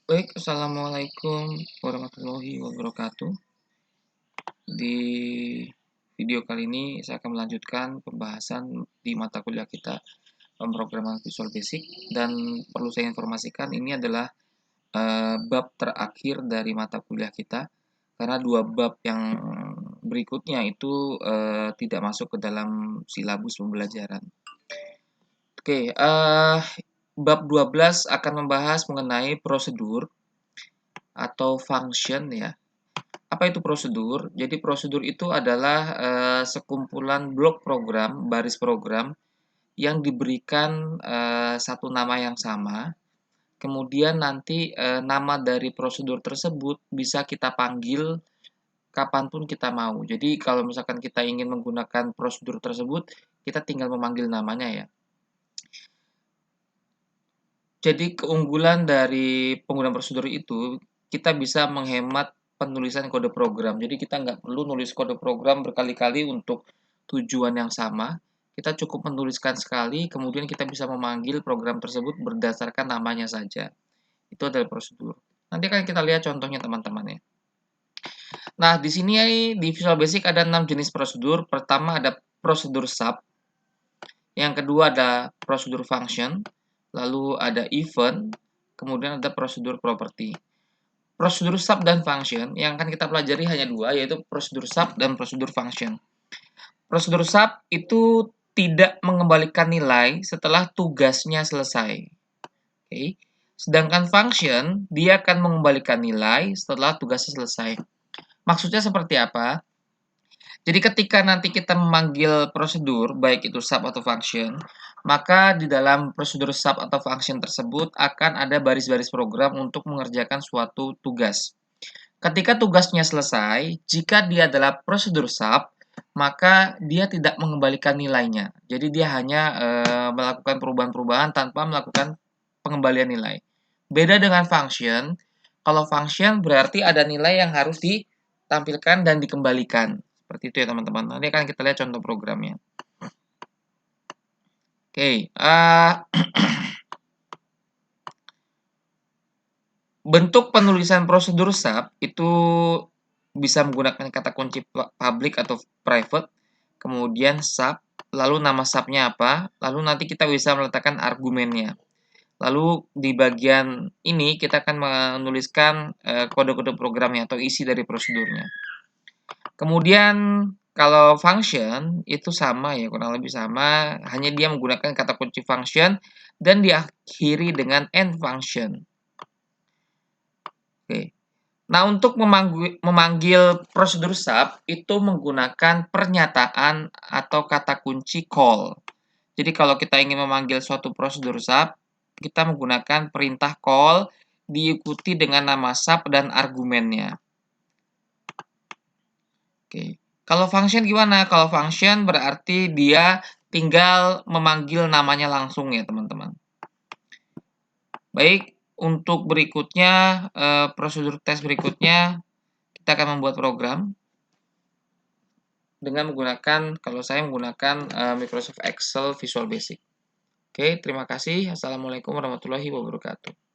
Baik, Assalamualaikum warahmatullahi wabarakatuh. Di video kali ini saya akan melanjutkan pembahasan di mata kuliah kita, pemrograman Visual Basic, dan perlu saya informasikan ini adalah bab terakhir dari mata kuliah kita, karena dua bab yang berikutnya itu tidak masuk ke dalam silabus pembelajaran. Oke, bab 12 akan membahas mengenai prosedur atau function ya. Apa itu prosedur? Jadi prosedur itu adalah sekumpulan blok program, baris program yang diberikan satu nama yang sama. Kemudian nanti nama dari prosedur tersebut bisa kita panggil kapanpun kita mau. Jadi kalau misalkan kita ingin menggunakan prosedur tersebut, kita tinggal memanggil namanya ya. Jadi keunggulan dari penggunaan prosedur itu, kita bisa menghemat penulisan kode program. Jadi kita nggak perlu nulis kode program berkali-kali untuk tujuan yang sama. Kita cukup menuliskan sekali, kemudian kita bisa memanggil program tersebut berdasarkan namanya saja. Itu adalah prosedur. Nanti kan kita lihat contohnya teman-teman ya. Nah, di sini di Visual Basic ada 6 jenis prosedur. Pertama ada prosedur sub, yang kedua ada prosedur function, lalu ada event, kemudian ada prosedur property. Prosedur sub dan function yang akan kita pelajari hanya dua, yaitu prosedur sub dan prosedur function. Prosedur sub itu tidak mengembalikan nilai setelah tugasnya selesai. Oke. Sedangkan function, dia akan mengembalikan nilai setelah tugasnya selesai. Maksudnya seperti apa? Jadi ketika nanti kita memanggil prosedur, baik itu sub atau function, maka di dalam prosedur sub atau function tersebut akan ada baris-baris program untuk mengerjakan suatu tugas. Ketika tugasnya selesai, jika dia adalah prosedur sub, maka dia tidak mengembalikan nilainya. Jadi dia hanya melakukan perubahan-perubahan tanpa melakukan pengembalian nilai. Beda dengan function, kalau function berarti ada nilai yang harus ditampilkan dan dikembalikan. Seperti itu ya teman-teman. Nanti akan kita lihat contoh programnya. Oke, bentuk penulisan prosedur sub itu bisa menggunakan kata kunci public atau private, kemudian sub, lalu nama subnya apa, lalu nanti kita bisa meletakkan argumennya. Lalu di bagian ini kita akan menuliskan kode-kode programnya atau isi dari prosedurnya. Kemudian kalau function itu sama ya, kurang lebih sama, hanya dia menggunakan kata kunci function dan diakhiri dengan end function. Oke. Nah, untuk memanggil prosedur sub itu menggunakan pernyataan atau kata kunci call. Jadi kalau kita ingin memanggil suatu prosedur sub, kita menggunakan perintah call diikuti dengan nama sub dan argumennya. Oke. Kalau function gimana? Kalau function berarti dia tinggal memanggil namanya langsung ya, teman-teman. Baik, untuk berikutnya, prosedur tes berikutnya, kita akan membuat program dengan menggunakan, kalau saya menggunakan Microsoft Excel Visual Basic. Oke, terima kasih. Assalamualaikum warahmatullahi wabarakatuh.